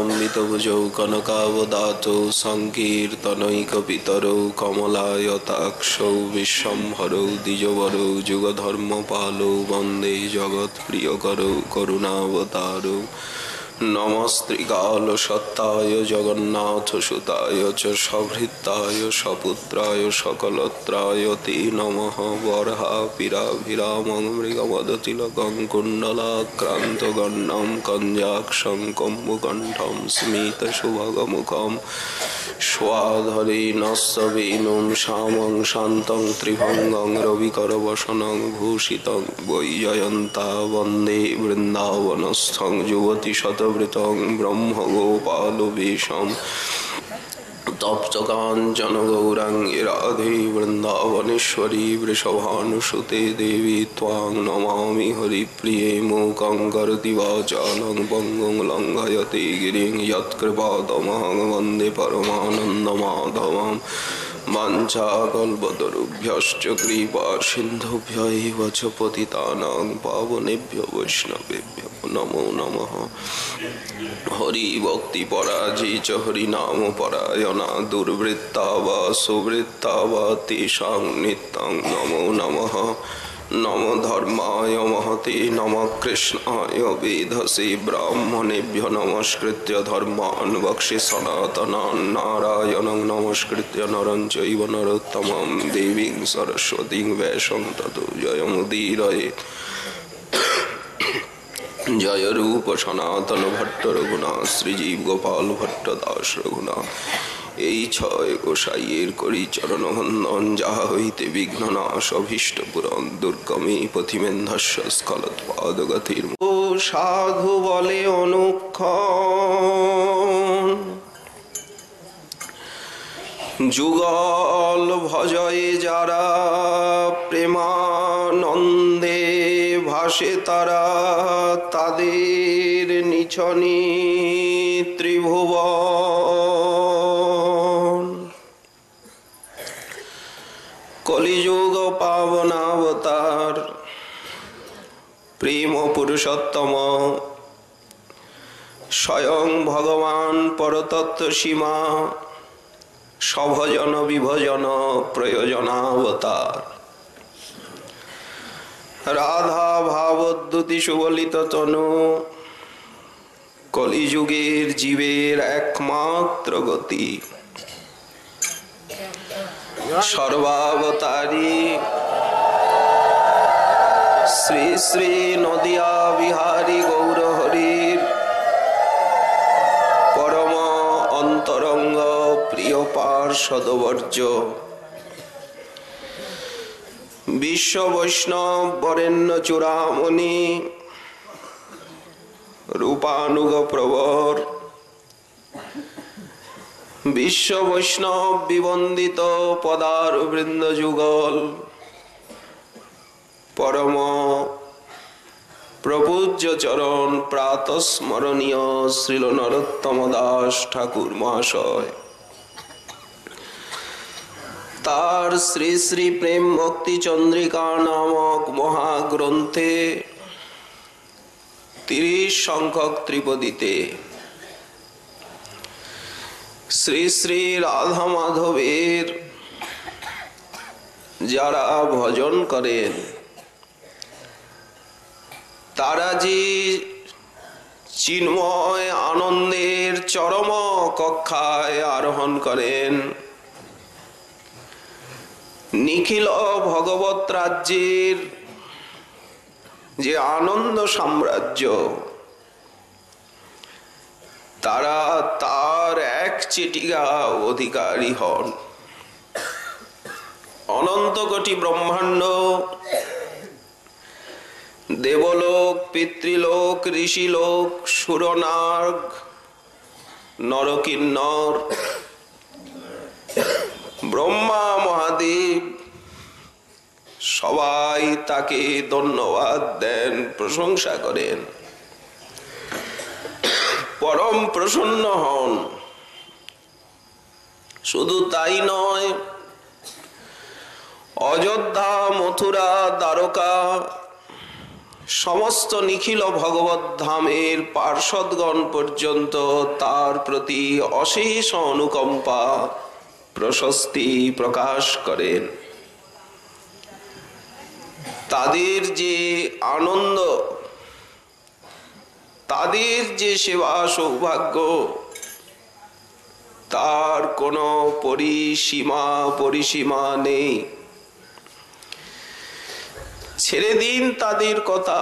लम्बितभुजौ कनकावदातौ सङ्कीर्तनैकपितरौ कमलायताक्षौ विश्वम्भरौ द्विजवरौ जुगधर्मपालौ वन्दे जगत्प्रियकरौ करुणावतारौ नमस्त्रिकालसत्ताय जगन्नाथसुताय च सभृत्ताय सपुत्राय सकलत्राय ते नमः वरहापिराभिरामं मृगमदतिलकं कुण्डलाक्रान्तगण्डं कञ्जाक्षं कम्बुकण्ठं स्मितसुभगमुखं स्वाधरेण सवेनुं श्यामं शान्तं त्रिभङ्गं रविकरवसनं भूषितं वैजयन्ता वन्दे वृन्दावनस्थं युवतिशतवृतं ब्रह्मगोपालवेशं तप्तकाञ्चन गौराङ्गी राधे वृन्दावनेश्वरी वृषभानुसुते देवी त्वां नमामि हरिप्रिये मूकं करोति वाचालं पङ्गुं लङ्घयते गिरिं यत्कृपातमहं वन्दे परमानन्दमाधवं वाञ्छाकल्पतरुभ्यश्च कृपा सिन्धुभ्यैव च पतितानां पावनेभ्यो वैष्णवेभ्यो नमो नमः। हरि भक्ति पराजी च हरिनाम परायणा दुर्वृत्ता वा सुवृत्ता वा तेषां नित्यं नमो नमः। नमो धर्माय महते नमः कृष्णाय वेधसे ब्राह्मणेभ्यो नमस्कृत्य धर्मान् वक्षे सनातनान् नारायणं नमस्कृत्य नरं चैव नरोत्तमं देवीं सरस्वतीं वैशं ततो जयमुदीरयेत्। जय रूप सनातन भट्ट रघुनाथ श्रीजीव गोपाल भट्ट दास रघुनाथ এই ছয় গোসাইয়ের করি চরণ বন্দন যাহা হইতে বিঘ্ন নাশ অভীষ্ট পুরন দুর্গমে পথিমেন্ধস্য স্খলৎপাদগতির ও সাধু বলে অনুক্ষণ যুগল ভজয়ে যারা প্রেমানন্দে ভাসে তারা তাদের নিছনি ত্রিভুবন কলিযুগ পাবনাবতার প্রেম পুরুষোত্তম স্বয়ং ভগবান পরতত্ত্ব সীমা সভজন বিভজন প্রয়োজনাবতার রাধা ভাবদ্যুতি সুবলিত তনু কলিযুগের জীবের একমাত্র গতি সর্বাবতারী শ্রী শ্রী নদিয়া বিহারী গৌর হরির পরম অন্তরঙ্গ প্রিয় পার্ষদবর্য বিশ্ব বৈষ্ণব বরেণ্য চূড়ামণি রূপানুগ প্রবর বিশ্ব বৈষ্ণব বিবন্দিত পদার বৃন্দ যুগল পরম প্রপূজ্য চরণ প্রাতঃস্মরণীয় শ্রীল নরোত্তম দাস ঠাকুর মহাশয় তার শ্রী শ্রী প্রেম ভক্তি চন্দ্রিকা নামক মহাগ্রন্থে 30 সংখ্যক ত্রিপদীতে শ্রী শ্রী রাধা মাধবের যারা ভজন করেন তারা যে চিন্ময় আনন্দের চরম কক্ষায় আরোহণ করেন নিখিল ভগবত রাজ্যের যে আনন্দ সাম্রাজ্য তারা তার এক চিটিকা অধিকারী হন। অনন্ত কোটি ব্রহ্মাণ্ড দেবলোক পিতৃলোক ঋষিলোক সুরনাগ নরকিন্নর ব্রহ্মা মহাদেব সবাই তাকে ধন্যবাদ দেন প্রশংসা করেন পরম প্রসন্ন হন। শুধু তাই নয় অযোধ্যা মথুরা দ্বারকা সমস্ত নিখিল ভগবত ধামের পার্ষদগণ পর্যন্ত তার প্রতি অশেষ অনুকম্পা প্রশস্তি প্রকাশ করেন। তাদের যে আনন্দ, তাদের যে সেবা সৌভাগ্য, তার কোনো পরিসীমা নেই। ছেড়ে দিন তাদের কথা।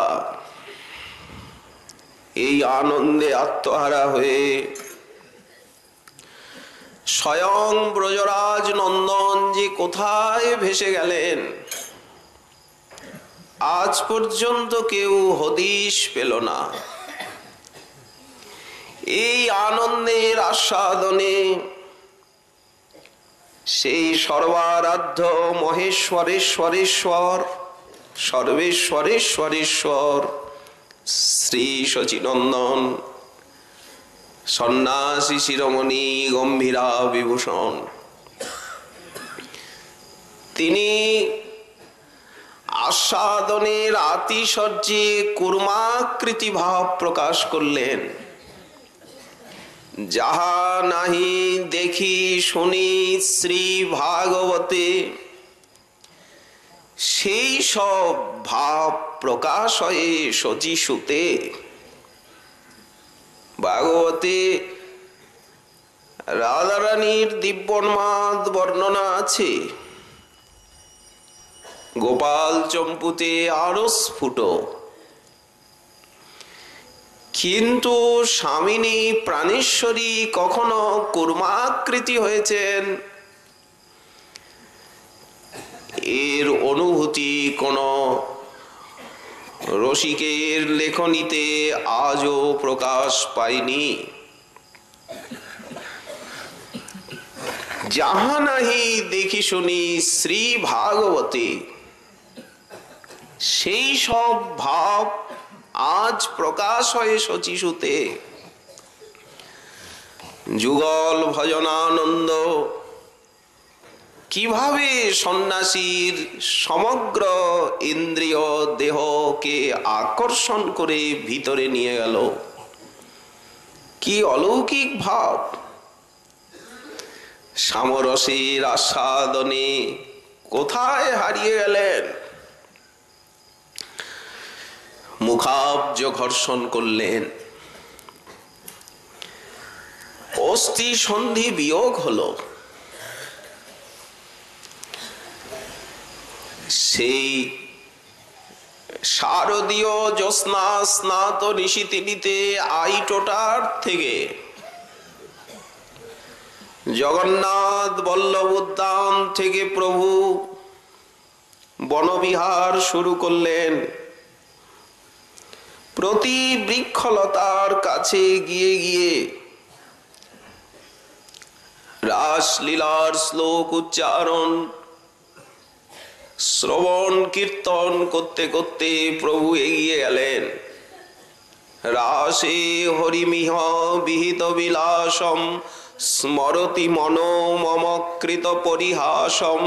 এই আনন্দে আত্মহারা হয়ে স্বয়ং ব্রজরাজ নন্দন যে কোথায় ভেসে গেলেন, আজ পর্যন্ত কেউ হদিশ পেল না। এই আনন্দের আস্বাদনে সেই সর্বারাধ্য মহেশ্বরেশ্বরেশ্বর সর্বেশ্বরেশ্বরেশ্বর শ্রী শচীনন্দন সন্ন্যাসী শিরোমণি গম্ভীরা বিভূষণ, তিনি আস্বাদনের আতিশয্যে কুর্মাকৃতি ভাব প্রকাশ করলেন। যাহা নাহি দেখি শুনি শ্রী ভাগবতে, সেই সব ভাব প্রকাশ হয়ে শচীসুতে। ভাগবতে রাধারানীর দিব্যোন্মাদ বর্ণনা আছে, গোপাল চম্পুতে আরো স্ফুট। কিন্তু স্বামিনী প্রাণেশ্বরী কখনো কুর্মাকৃতি হয়েছেন, এর অনুভূতি কোন রসিকের লেখনীতে আজও প্রকাশ পায়নি। যাহা নাহি দেখি শুনি শ্রী ভাগবতে, সেই সব ভাব আজ প্রকাশ হয়ে শচীসুতে। যুগল ভজনানন্দ কিভাবে সন্ন্যাসীর সমগ্র ইন্দ্রিয় দেহকে আকর্ষণ করে ভিতরে নিয়ে গেল, কি অলৌকিক ভাব! সামরসের আস্বাদনে কোথায় হারিয়ে গেলেন? মুখাব্জ ঘর্ষণ করলেন, অস্থি সন্ধি বিয়োগ হলো। সেই শারদীয় জ্যোৎস্না স্নাত নিশীথিনীতে আইটোটার থেকে জগন্নাথ বল্লভ উদ্যান থেকে প্রভু বনবিহার শুরু করলেন। প্রতি বৃক্ষলতার কাছে গিয়ে গিয়ে রাসলীলার শ্লোক উচ্চারণ শ্রবণ কীর্তন করতে করতে প্রভু এগিয়ে গেলেন। রাসে হরিমিহ বিহিত বিলাসম স্মরতি মনো মম কৃত পরিহাসম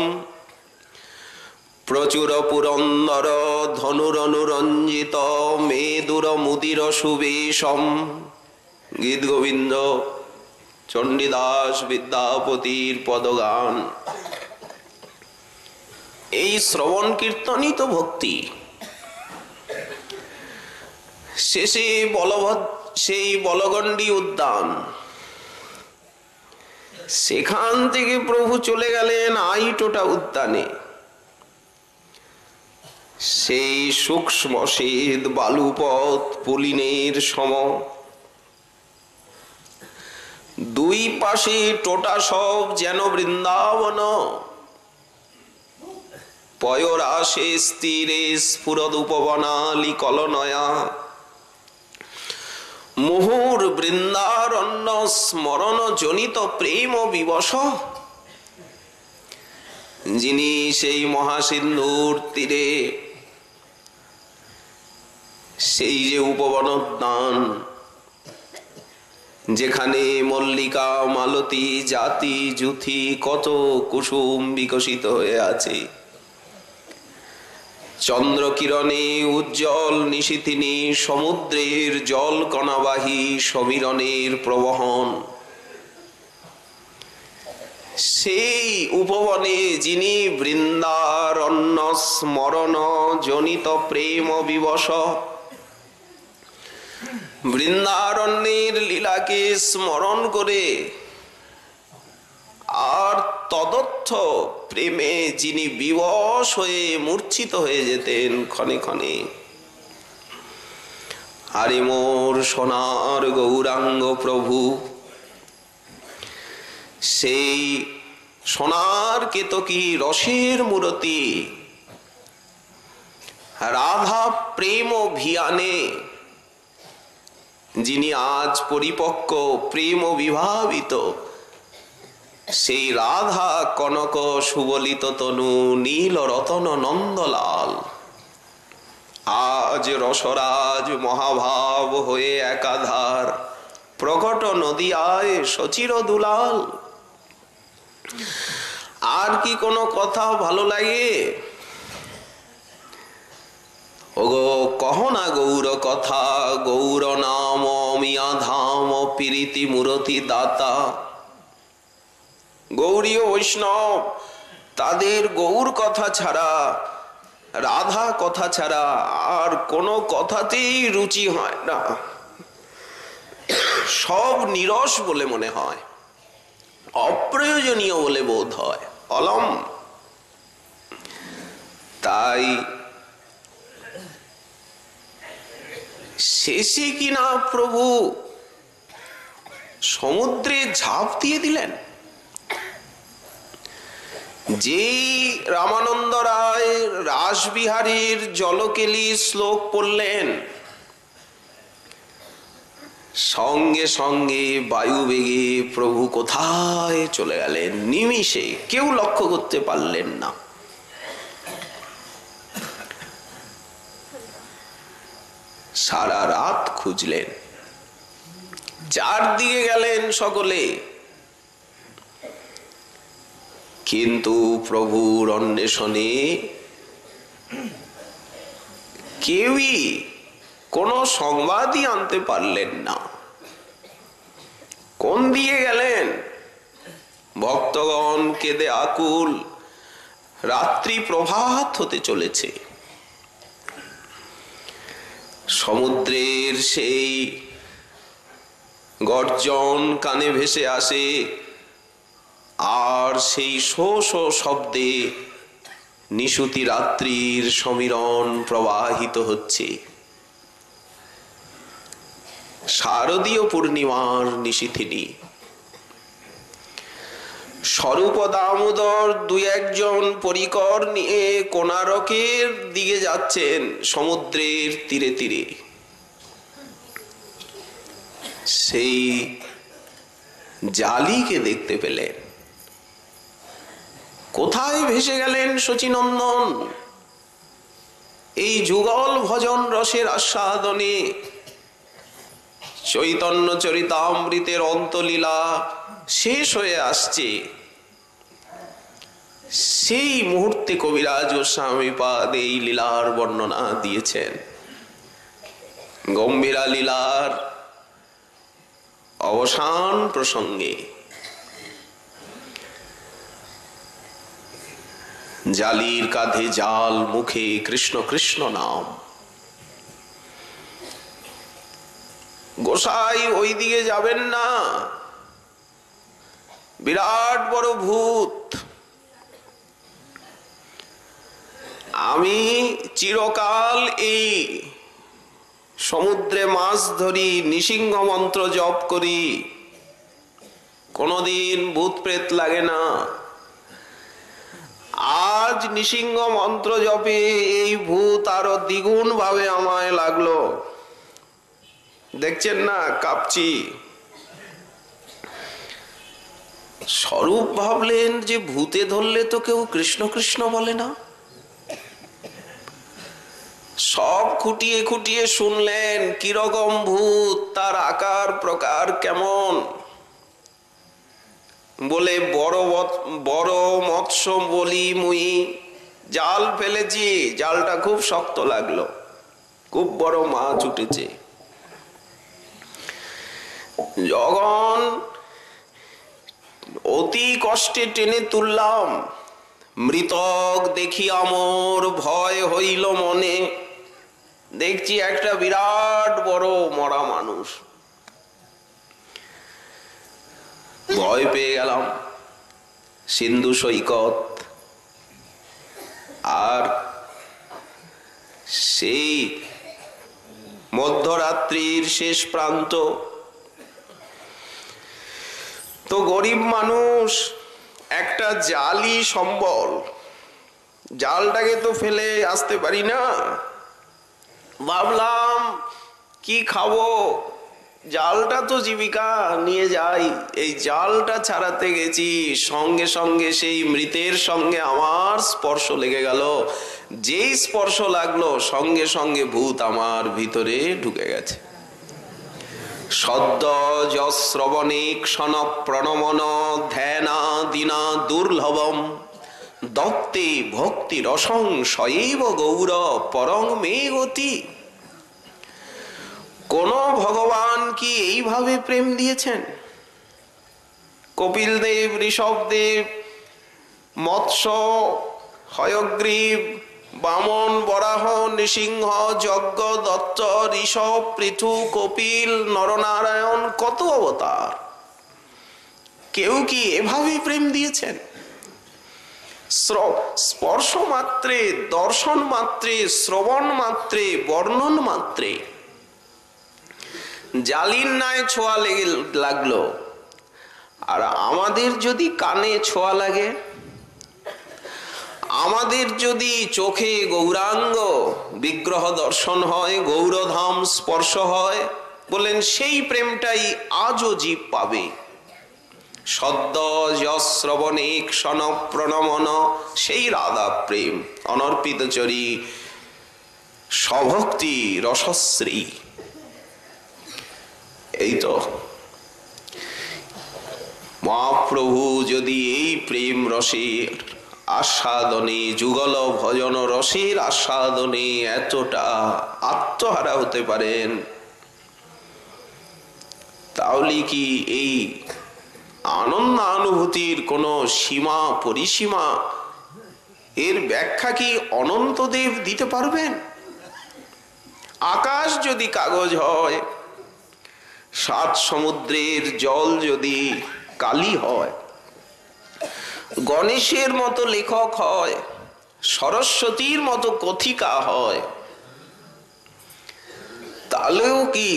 প্রচুর পুরন্দর ধনুরনুরঞ্জিত মেদুর মুদির সুবেশম। গীত গোবিন্দ চণ্ডীদাস বিদ্যাপতির পদগান। এই শ্রবণ কীর্তনই তো ভক্তি। শেষে সেই বলগণ্ডী উদ্যান, সেখান থেকে প্রভু চলে গেলেন আইটোটা উদ্যানে। সেই সূক্ষ্ম শ্বেত বালুপথ পুলিনের সম, দুই পাশে টোটা সব যেন বৃন্দাবন। পয়রাশে স্থিরে স্ফুরদ উপবনালি কলনয়া, মুহুর বৃন্দারণ্য স্মরণ জনিত প্রেম বিবশ। যিনি সেই মহাসিন্ধুর তীরে সেই যে উপবনোদ্যান, যেখানে মল্লিকা মালতী জাতি জুথি কত কুসুম বিকশিত হয়ে আছে, চন্দ্র কিরণে উজ্জ্বল নিশিথিনী সমুদ্রের জল কণাবাহী সমীরণের প্রবহন। সেই উপবনে যিনি বৃন্দারণ্য স্মরণ জনিত প্রেম বিবশ, বৃন্দারণ্যের লীলাকে স্মরণ করে আর তদর্থ প্রেমে যিনি বিবশ হয়ে মূর্ছিত হয়ে যেতেন ক্ষণে ক্ষণে। আরে মোর সোনার গৌরাঙ্গ প্রভু, সেই সোনার কেতকী রসের মূরতি রাধা প্রেম অভিয়ানে যিনি আজ পরিপক্ক প্রেম বিভাবিত, সেই রাধা কনক সুবলিত তনু নীল রতন নন্দলাল আজ রসরাজ মহাভাব হয়ে একাধার প্রকট নদিয়ায় সচির দুলাল। আর কি কোনো কথা ভালো লাগে? ওগো কহ না গৌর কথা, গৌর নাম অমিয়া ধাম প্রীতি মূরতি দাতা। গৌরীয় বৈষ্ণব তাদের গৌর কথা ছাড়া, রাধা কথা ছাড়া আর কোনো কথাতেই রুচি হয় না, সব নিরস বলে মনে হয়, অপ্রয়োজনীয় বলে বোধ হয়, অলম। তাই শেষে কিনা প্রভু সমুদ্রে ঝাঁপ দিয়ে দিলেন। যেই রামানন্দ রায় রাসবিহারীর জলকেলি শ্লোক পড়লেন, সঙ্গে সঙ্গে বায়ুবেগে প্রভু কোথায় চলে গেলেন নিমিষে, কেউ লক্ষ্য করতে পারলেন না। সারা রাত খুঁজলেন, চারদিকে গেলেন সকলে, কিন্তু প্রভুর অন্বেষণে কেউই কোনো সংবাদই আনতে পারলেন না। কোন দিয়ে গেলেন? ভক্তগণ কেঁদে আকুল, রাত্রি প্রভাত হতে চলেছে। সমুদ্রের সেই গর্জন কানে ভেসে আসে, আর সেই শো শো শব্দে নিশুতি রাত্রির সমীরণ প্রবাহিত হচ্ছে। শারদীয় পূর্ণিমার নিশিথিনী। স্বরূপ দামোদর দুই একজন পরিকর নিয়ে কোণারকের দিকে যাচ্ছেন সমুদ্রের তীরে তীরে। সেই জালিকে দেখতে পেলেন। কোথায় ভেসে গেলেন শচীনন্দন এই যুগল ভজন রসের আস্বাদনে? চৈতন্য চরিতামৃতের অন্তলীলা শেষ হয়ে আসছে, সেই মুহূর্তে কবিরাজ গোস্বামীপাদ এই লীলার বর্ণনা দিয়েছেন। গম্ভীরা লীলার অবসান প্রসঙ্গে জালির কাঁধে জাল, মুখে কৃষ্ণ কৃষ্ণ নাম। গোসাই ওই দিকে যাবেন না, বিরাট বড় ভূত। আমি চিরকাল এই সমুদ্রে মাছ ধরি, নৃসিংহ মন্ত্র জপ করি, কোনদিন ভূত প্রেত লাগে না। আজ নৃসিংহ মন্ত্র জপে এই ভূত আরো দ্বিগুণ ভাবে আমায় লাগলো। দেখছেন না কাঁপছি। স্বরূপ ভাবলেন যে ভূতে ধরলে তো কেউ কৃষ্ণ কৃষ্ণ বলে না। সব খুঁটিয়ে খুঁটিয়ে শুনলেন কিরকম ভূত, তার আকার প্রকার কেমন। বলে বড় মৎস্য বলি মুই, জাল ফেলেছি, জালটা খুব শক্ত লাগলো, খুব বড় মাছ উঠেছে। যখন অতি কষ্টে টেনে তুললাম, মৃতক দেখিয়া মোর ভয় হইল মনে। দেখছি একটা বিরাট বড় মরা মানুষ, ভয় পেয়ে গেলাম। সিন্ধু সৈকত আর সেই মধ্যরাত্রির শেষ প্রান্ত। তো গরিব মানুষ, একটা জালই সম্বল, জালটাকে তো ফেলে আসতে পারি না। ভাবলাম কি খাবো, জালটা তো জীবিকা, নিয়ে যাই। এই জালটা ছাড়াতে গেছি, সঙ্গে সঙ্গে সেই মৃতের সঙ্গে আমার স্পর্শ লেগে গেল। যেই স্পর্শ লাগলো, সঙ্গে সঙ্গে ভূত আমার ভিতরে ঢুকে গেছে। সদ্য যশ্রবণে ক্ষণ প্রণমন ধ্যানাদিনা দুর্লভম দত্তে ভক্তি রসং সয়ৈব গৌর পরং মে গতি। কোন ভগবান কি এইভাবে প্রেম দিয়েছেন? কপিল দেব, ঋষভদেব, মৎস্য, হয়গ্রীব, বামন, বরাহ, নৃসিংহ, যজ্ঞ, দত্ত, ঋষভ, পৃথু, কপিল, নরনারায়ণ, কত অবতার, কেউ কি এভাবে প্রেম দিয়েছেন? স্পর্শ মাত্রে, দর্শন মাত্রে, শ্রবণ মাত্রে, বর্ণন মাত্রে জালির ন্যায় ছোঁয়া লাগলো। আর আমাদের যদি কানে ছোঁয়া লাগে, আমাদের যদি চোখে গৌরাঙ্গ বিগ্রহ দর্শন হয়, গৌরধাম স্পর্শ হয়, বলেন সেই প্রেমটাই আজও জীব পাবে। সদ্য যশ্রবণে ক্ষণ প্রণমন, সেই রাধা প্রেম, অনর্পিত চরি স্বভক্তি রসশ্রী। এই তো মহাপ্রভু যদি এই প্রেম রসের আস্বাদনে, যুগল ভজন রসের আস্বাদনে এতটা আত্মহারা হতে পারেন, তাহলে কি এই আনন্দানুভূতির কোন সীমা পরিসীমা, এর ব্যাখ্যা কি অনন্তদেব দিতে পারবেন? আকাশ যদি কাগজ হয়, সাত সমুদ্রের জল যদি কালি হয়, গণেশের মতো লেখক হয়, সরস্বতীর মতো কথিকা হয়, তাহলেও কি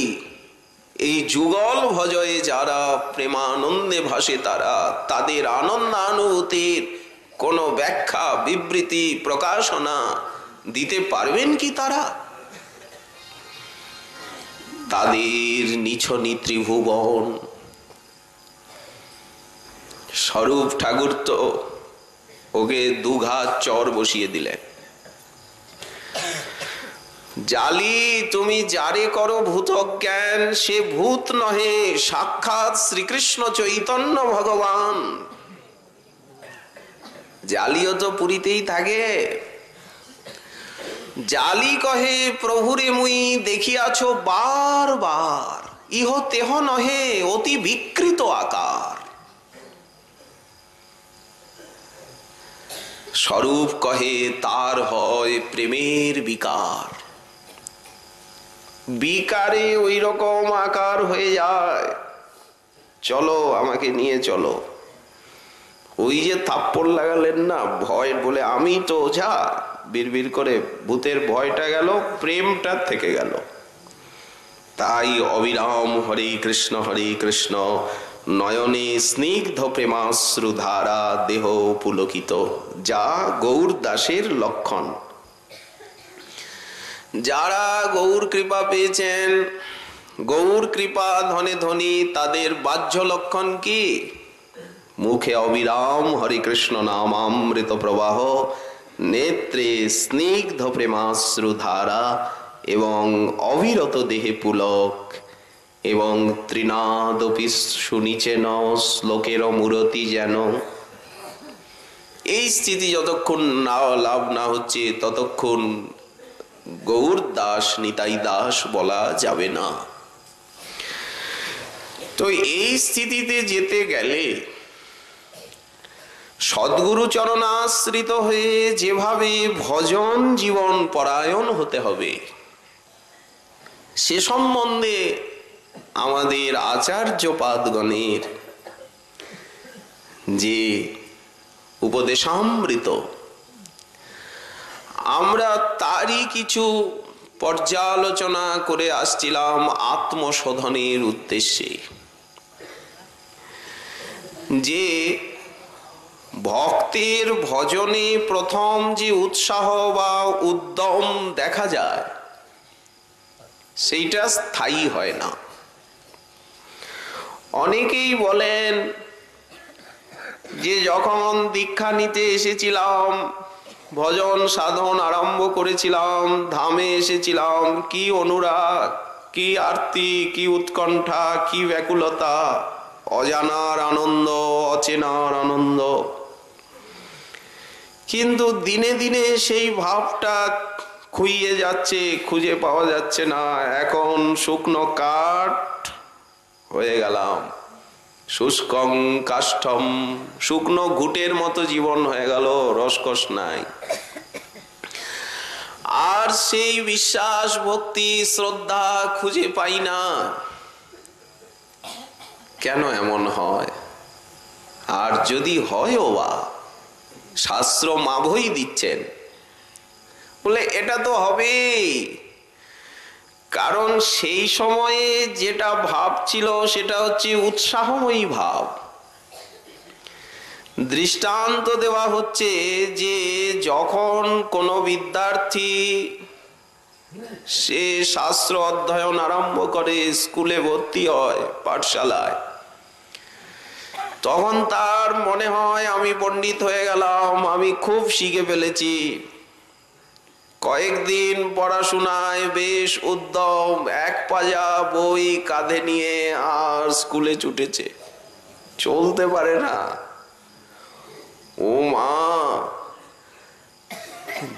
এই যুগল ভজয়ে যারা প্রেমানন্দে ভাসে, তাদের আনন্দানুভূতির কোন ব্যাখ্যা, বিবৃতি, প্রকাশনা দিতে পারবেন কি তারা? তাদের নিছনি ত্রিভুবন। স্বরূপ ঠাকুর তো ওকে দুঘাত চর বসিয়ে দিলেন। জালি তুমি যারে করো ভূত জ্ঞান, সে ভূত নহে, সাক্ষাৎ শ্রীকৃষ্ণ চৈতন্য ভগবান। জালিও তো পুরীতেই থাকে। জালি কহে প্রভুরে মুই দেখিয়াছ বার বার, ইহ তেহ নহে অতি বিকৃত আকার। স্বরূপ কহে তার হয় প্রেমের বিকার, বিকারে ওই রকম আকার হয়ে যায়। চলো আমাকে নিয়ে চলো। ওই যে থাপ্পড় লাগালেন না ভয় বলে, আমি তো ওঝা, বিড়বিড় করে ভূতের ভয়টা গেল, প্রেমটা থেকে গেল। তাই অবিরাম হরে কৃষ্ণ নয়নে স্নিগ্ধ প্রেমাশ্রু ধারা, দেহ পুলকিত, যা গৌর দাসের লক্ষণ। যারা গৌর কৃপা পেয়েছেন, গৌর কৃপা ধনে ধনী, তাদের বাহ্য লক্ষণ কি? মুখে অবিরাম হরে কৃষ্ণ নামামৃত প্রবাহ, নেত্রে স্নিগ্ধ প্রেমাশ্রু ধারা, এবং অবিরত দেহে পুলক, এবং ত্রিনাদপি শুনিছেন শ্লোকের মূরতি যেন। এই স্থিতি যতক্ষণ না লাভ না হচ্ছে ততক্ষণ গৌর দাস নিতাই দাস বলা যাবে না। তো এই স্থিতিতে যেতে গেলে সদ্গুরু চরণাশ্রিত হয়ে যেভাবে ভজন জীবন পরায়ণ হতে হবে সে সম্বন্ধে আমাদের আচার্যপাদগণের যে উপদেশামৃত, আমরা তারই কিছু পর্যালোচনা করে আসছিলাম আত্মশোধনের উদ্দেশ্যে। যে ভক্তের ভজনে প্রথম যে উৎসাহ বা উদ্যম দেখা যায় সেইটা স্থায়ী হয় না। অনেকেই বলেন যে যখন দীক্ষা নিতে এসেছিলাম, ভজন সাধন আরম্ভ করেছিলাম, ধামে এসেছিলাম, কি অনুরাগ, কি আরতি, কি উৎকণ্ঠা, কি ব্যাকুলতা, অজানার আনন্দ, অচেনার আনন্দ। কিন্তু দিনে দিনে সেই ভাবটা খুইয়ে যাচ্ছে, খুঁজে পাওয়া যাচ্ছে না। এখন শুকনো কাঠ হয়ে গেলাম, শুষ্কং কাষ্ঠম, শুকনো ঘুটের মতো জীবন হয়ে গেল, রসকস নাই। আর সেই বিশ্বাস, ভক্তি, শ্রদ্ধা খুঁজে পাই না। কেন এমন হয়? আর যদি হয়ও বা, শাস্ত্র মাভই দিচ্ছেন, বলে এটা তো হবেই। কারণ সেই সময়ে যেটা ভাব ছিল সেটা হচ্ছে উৎসাহময়ী ভাব। দৃষ্টান্ত দেওয়া হচ্ছে যে যখন কোনো বিদ্যার্থী সে শাস্ত্র অধ্যয়ন আরম্ভ করে, স্কুলে ভর্তি হয়, পাঠশালায়, তখন তার মনে হয় আমি পণ্ডিত হয়ে গেলাম, আমি খুব শিখে ফেলেছি। কয়েকদিন পড়াশোনায় বেশ উদ্যম, এক পাজা বই কাঁধে নিয়ে আর স্কুলে ছুটেছে, চলতে পারে না। ও মা!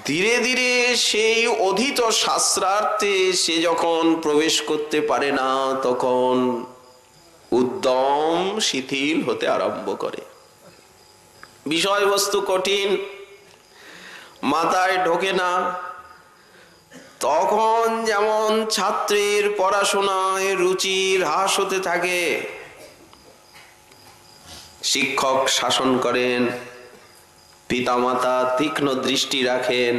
ধীরে ধীরে সেই অধীত শাস্ত্রার্থে সে যখন প্রবেশ করতে পারে না, তখন উদ্যম শিথিল হতে আরম্ভ করে। বিষয়বস্তু কঠিন, মাথায় ঢোকে না। তখন যেমন ছাত্রের পড়াশোনায় রুচি হ্রাস হতে থাকে, শিক্ষক শাসন করেন, পিতামাতা তীক্ষ্ণ দৃষ্টি রাখেন,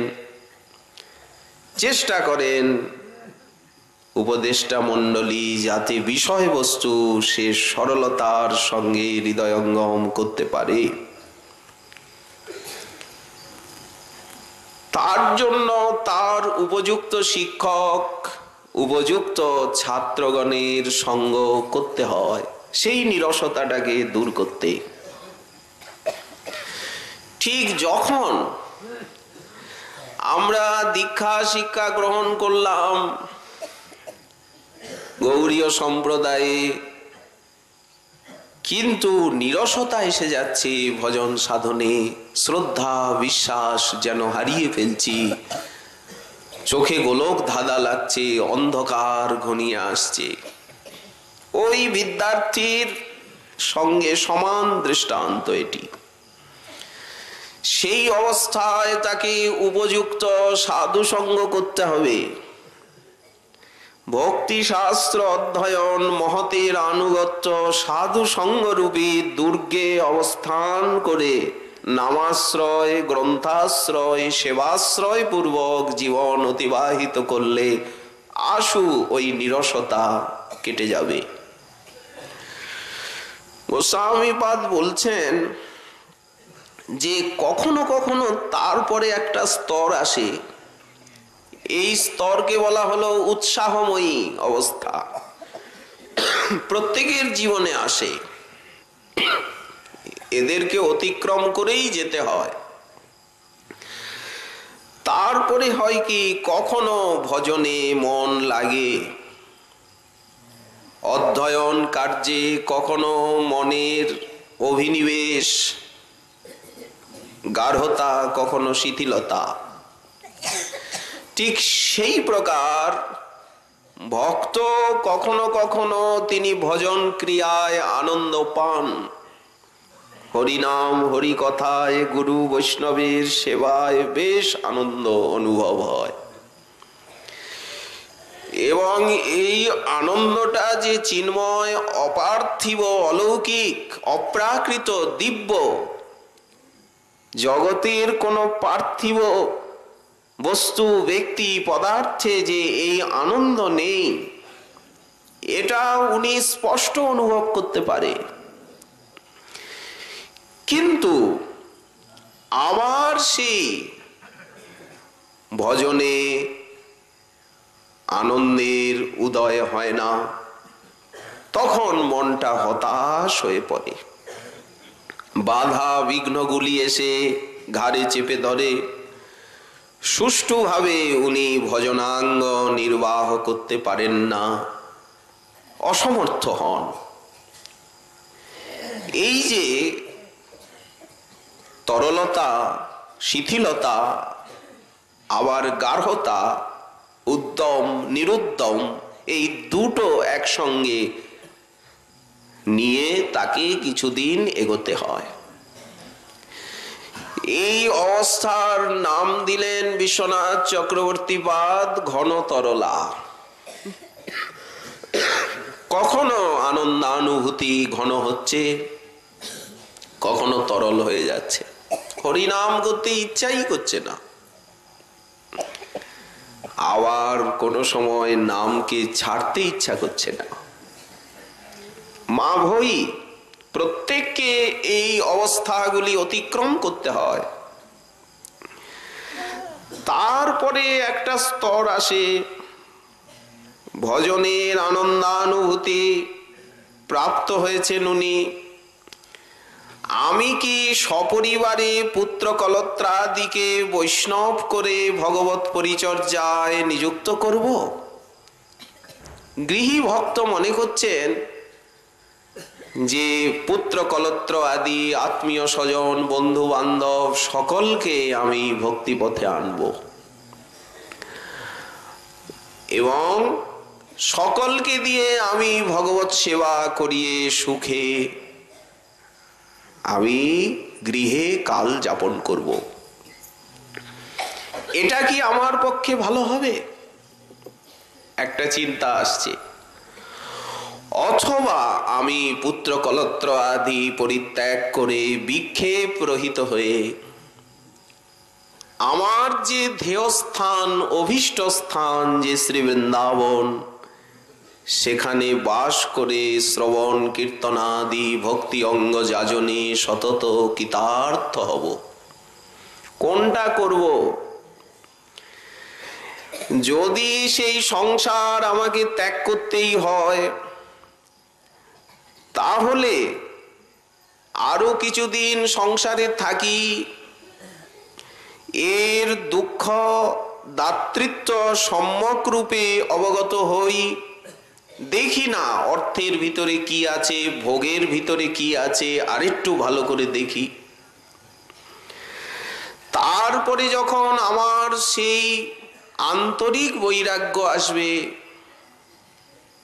চেষ্টা করেন উপদেষ্টা মণ্ডলী যাতে বিষয়বস্তু সে সরলতার সঙ্গে হৃদয়ঙ্গম করতে পারে। তার জন্য তার উপযুক্ত শিক্ষক, উপযুক্ত ছাত্রগণের সঙ্গ করতে হয়, সেই নিরসতাটাকে দূর করতে। ঠিক যখন আমরা দীক্ষা শিক্ষা গ্রহণ করলাম গৌড়ীয় সম্প্রদায়ে, কিন্তু নিরসতা এসে যাচ্ছে ভজন সাধনে, শ্রদ্ধা বিশ্বাস যেন হারিয়ে ফেলছি, চোখে গোলক ধাঁধা লাগছে, অন্ধকার ঘনিয়ে আসছে। ওই বিদ্যার্থীর সঙ্গে সমান দৃষ্টান্ত এটি। সেই অবস্থায় তাকে উপযুক্ত সাধু সঙ্গ করতে হবে। ভক্তি শাস্ত্র অধ্যয়ন, মহতের আনুগত্য, সাধু সঙ্গরূপী দুর্গে অবস্থান করে নামাশ্রয়, গ্রন্থাশ্রয়, সেবাশ্রয় পূর্বক জীবন অতিবাহিত করলে আশু ওই নিরসতা কেটে যাবে। গোস্বামীপাদ বলছেন যে কখনো কখনো তারপরে একটা স্তর আসে, এই স্তরকে বলা হলো উৎসাহময়ী অবস্থা। প্রত্যেকের জীবনে আসে, এদেরকে অতিক্রম করেই যেতে হয়। তারপরে হয় কি, কখনো ভজনে মন লাগে, অধ্যয়ন কার্যে কখনো মনের অভিনিবেশ, গাঢ়তা, কখনো শিথিলতা। ঠিক সেই প্রকার ভক্ত কখনো কখনো তিনি ভজন ক্রিয়ায় আনন্দ পান, হরিনাম হরিকথায় গুরু বৈষ্ণবের সেবায় বেশ আনন্দ অনুভব হয়। এবং এই আনন্দটা যে চিন্ময়, অপার্থিব, অলৌকিক, অপ্রাকৃত, দিব্য, জগতের কোনো পার্থিব বস্তু, ব্যক্তি, পদার্থে যে এই আনন্দ নেই, এটা উনি স্পষ্ট অনুভব করতে পারে। কিন্তু আবার সেই ভজনে আনন্দের উদয় হয় না, তখন মনটা হতাশ হয়ে পড়ে। বাধা বিঘ্নগুলি এসে ঘাড়ে চেপে ধরে, সুষ্ঠুভাবে উনি ভজনাঙ্গ নির্বাহ করতে পারেন না, অসমর্থ হন। এই যে তরলতা, শিথিলতা, আবার গাঢ়তা, উদ্যম নিরুদ্যম, এই দুটো একসঙ্গে নিয়ে তাকে কিছুদিন এগোতে হয়। এই অবস্থার নাম দিলেন বিশ্বনাথ চক্রবর্তীপাদ ঘন তরলা। কখনো আনন্দানুভূতি ঘন হচ্ছে, কখনো তরল হয়ে যাচ্ছে, হরিনাম করতে ইচ্ছাই করছে না, আবার কোনো সময় নামকে ছাড়তে ইচ্ছা করছে না। মা ভই, প্রত্যেককে এই অবস্থাগুলি অতিক্রম করতে হয়। তারপরে একটা স্তর আসে, ভজনের আনন্দানুভূতি প্রাপ্ত হয়েছেন উনি। আমি কি সপরিবারে পুত্র কলত্রাদিকে বৈষ্ণব করে ভগবত পরিচর্যায় নিযুক্ত করব? গৃহী ভক্ত মনে করছেন যে পুত্র কলত্র আদি আত্মীয় স্বজন, বন্ধু বান্ধব সকলকে আমি ভক্তিপথে আনব এবং সকলকে দিয়ে আমি ভগবত সেবা করিয়ে সুখে আমি গৃহে কাল যাপন করব। এটা কি আমার পক্ষে ভালো হবে? একটা চিন্তা আসছে। অথবা আমি পুত্র কলত্র আদি পরিত্যাগ করে বিক্ষেপ রহিত হয়ে আমার যে ধ্যেয় স্থান, অভীষ্ট স্থান যে শ্রী বৃন্দাবন, সেখানে বাস করে শ্রবণ কীর্তনাদি ভক্তি অঙ্গ যাজনে সতত কৃতার্থ হব। কোনটা করব? যদি সেই সংসার আমাকে ত্যাগ করতেই হয়, তাহলে আরো কিছুদিন সংসারে থাকি, এর দুঃখ দাতৃত্ব সম্যক রূপে অবগত হই, দেখি না অর্থের ভিতরে কি আছে, ভোগের ভিতরে কি আছে, আরেকটু ভালো করে দেখি। তারপরে যখন আমার সেই আন্তরিক বৈরাগ্য আসবে,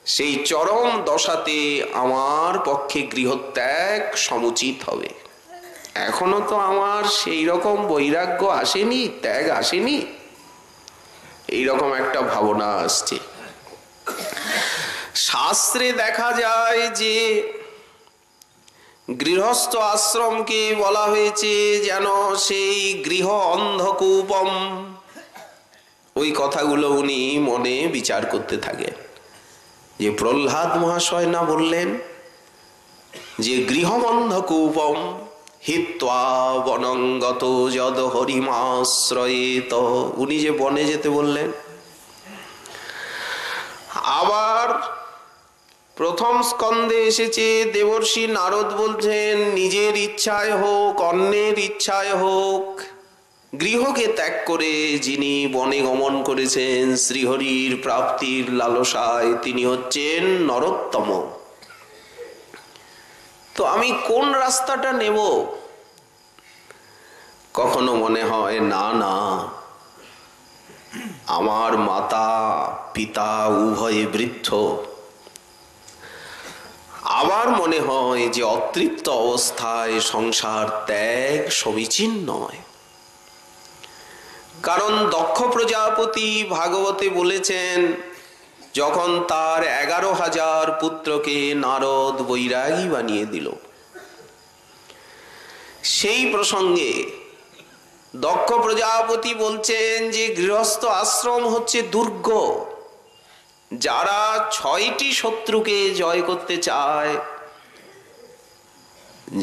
সেই চরম দশাতে আমার পক্ষে গৃহত্যাগ সমুচিত হবে। এখনো তো আমার সেই রকম বৈরাগ্য আসেনি, ত্যাগ আসেনি, এইরকম একটা ভাবনা আসছে। শাস্ত্রে দেখা যায় যে গৃহস্থ আশ্রমকে বলা হয়েছে যেন সেই গৃহ অন্ধকূপম। ওই কথাগুলো উনি মনে বিচার করতে থাকেন যে প্রহ্লাদ মহাশয় না বললেন যে গৃহবন্ধকূপম হিত্বা বনঙ্গত যদ হরিমাশ্রয়েত, উনি যে বনে যেতে বললেন। আবার প্রথম স্কন্ধে এসেছে দেবর্ষি নারদ বলছেন নিজের ইচ্ছায় হোক অন্যের ইচ্ছায় হোক গৃহকে ত্যাগ করে যিনি বনে গমন করেছেন শ্রীহরির প্রাপ্তির লালসায়, তিনি হচ্ছেন নরোত্তম। তো আমি কোন রাস্তাটা নেব? কখনো মনে হয় না না, আমার মাতা পিতা উভয়ে বৃদ্ধ। আবার মনে হয় যে অতৃপ্ত অবস্থায় সংসার ত্যাগ সমীচীন নয়। কারণ দক্ষ প্রজাপতি ভাগবতে বলেছেন, যখন তার 11,000 পুত্রকে নারদ বৈরাগী বানিয়ে দিল, সেই প্রসঙ্গে দক্ষ প্রজাপতি বলছেন যে গৃহস্থ আশ্রম হচ্ছে দুর্গ। যারা 6টি শত্রুকে জয় করতে চায়,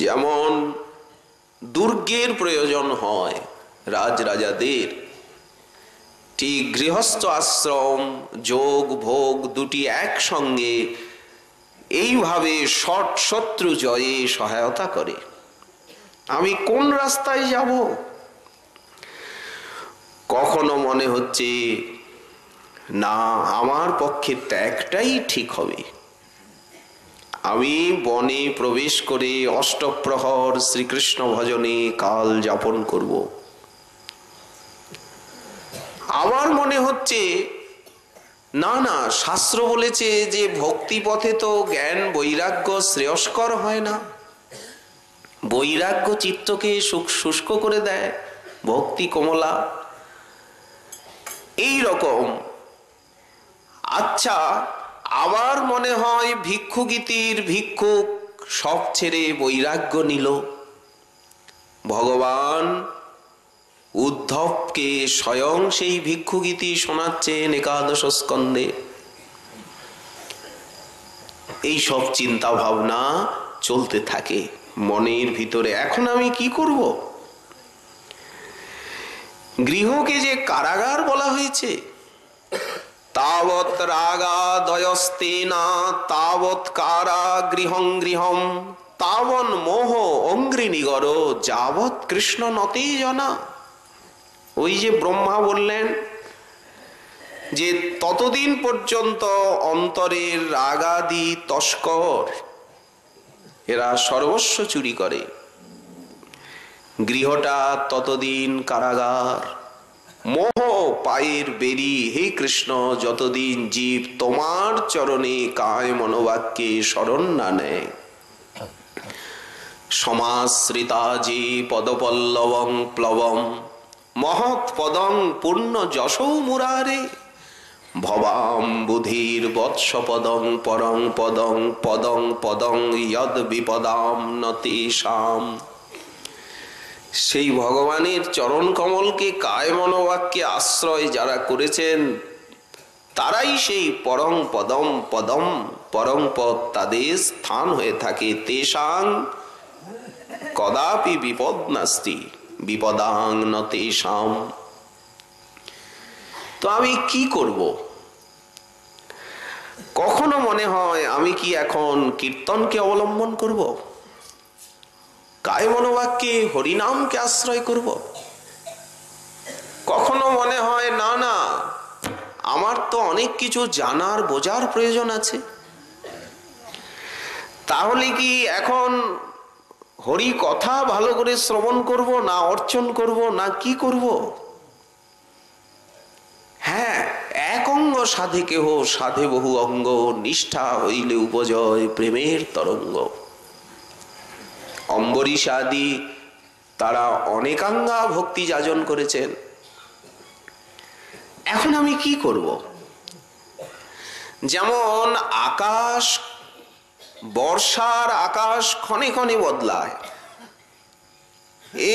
যেমন দুর্গের প্রয়োজন হয় রাজরাজাদের, ঠিক গৃহস্থ আশ্রম যোগ ভোগ দুটি একসঙ্গে এইভাবে শত্রু জয়ে সহায়তা করে। আমি কোন রাস্তায় যাব? কখনো মনে হচ্ছে না, আমার পক্ষে ত্যাগটাই ঠিক হবে। আমি বনে প্রবেশ করে অষ্টপ্রহর শ্রীকৃষ্ণ ভজনে কাল যাপন করব। আবার মনে হচ্ছে না না, শাস্ত্র বলেছে যে ভক্তি পথে তো জ্ঞান বৈরাগ্য শ্রেয়স্কর হয় না। বৈরাগ্য চিত্তকে শুষ্ক করে দেয়, ভক্তি কমলা। এই রকম। আচ্ছা, আবার মনে হয় ভিক্ষুগীতির ভিক্ষুক সব ছেড়ে বৈরাগ্য নিল। ভগবান উদ্ধবকে স্বয়ং সেই ভিক্ষুগীতি শোনাচ্ছেন একাদশ স্কন্ধে। এই সব চিন্তা ভাবনা চলতে থাকে মনের ভিতরে। এখন আমি কি করব? গৃহকে যে কারাগার বলা হয়েছে, তাবৎ রাগাদয়স্তেনা তাবৎ কারা গৃহং গৃহম তাবন মোহ অঙ্ঘ্রিনিগর যাবৎ কৃষ্ণ নতে জনা। ওই যে ব্রহ্মা বললেন যে ততদিন পর্যন্ত অন্তরের রাগাদি তস্কর, এরা সর্বস্ব চুরি করে, গৃহটা ততদিন কারাগার। মোহ পায়ের বেরি, হে কৃষ্ণ, যতদিন জীব তোমার চরণে কায় মনোবাক্যে শরণ না নেয়। সমাশ্রিতা যে পদপল্লবং প্লবম মহৎ পদং পূর্ণ যশৌ মুরারে ভবাম বুধির বৎস পদং পরং পদং পদং পদং যদ বিপদাম নতেষাম। সেই ভগবানের চরণ কমলকে কায় মনোবাক্যে আশ্রয় যারা করেছেন, তারাই সেই পরং পদম পদম পরং পদ তাদের স্থান হয়ে থাকে। তেষাং কদাপি বিপদ নাস্তি বিপদাং ন তেষাম। তো আমি কি করব? কখনো মনে হয় আমি কি এখন কীর্তনকে অবলম্বন করব, কায় মনোবাক্যে হরিনামকে আশ্রয় করব। কখনো মনে হয় না না, আমার তো অনেক কিছু জানার বোঝার প্রয়োজন আছে। তাহলে কি এখন হরি কথা ভালো করে শ্রবণ করব, না অর্চন করব, না কি করব? হ্যাঁ, এক অঙ্গ সাধে কেহ সাধে বহু অঙ্গ, নিষ্ঠা হইলে উপজয় প্রেমের তরঙ্গ। অম্বরীশ আদি তারা অনেকাঙ্গা ভক্তি যাজন করেছেন। এখন আমি কি করব? যেমন আকাশ, বর্ষার আকাশ ক্ষণে ক্ষণে বদলায়।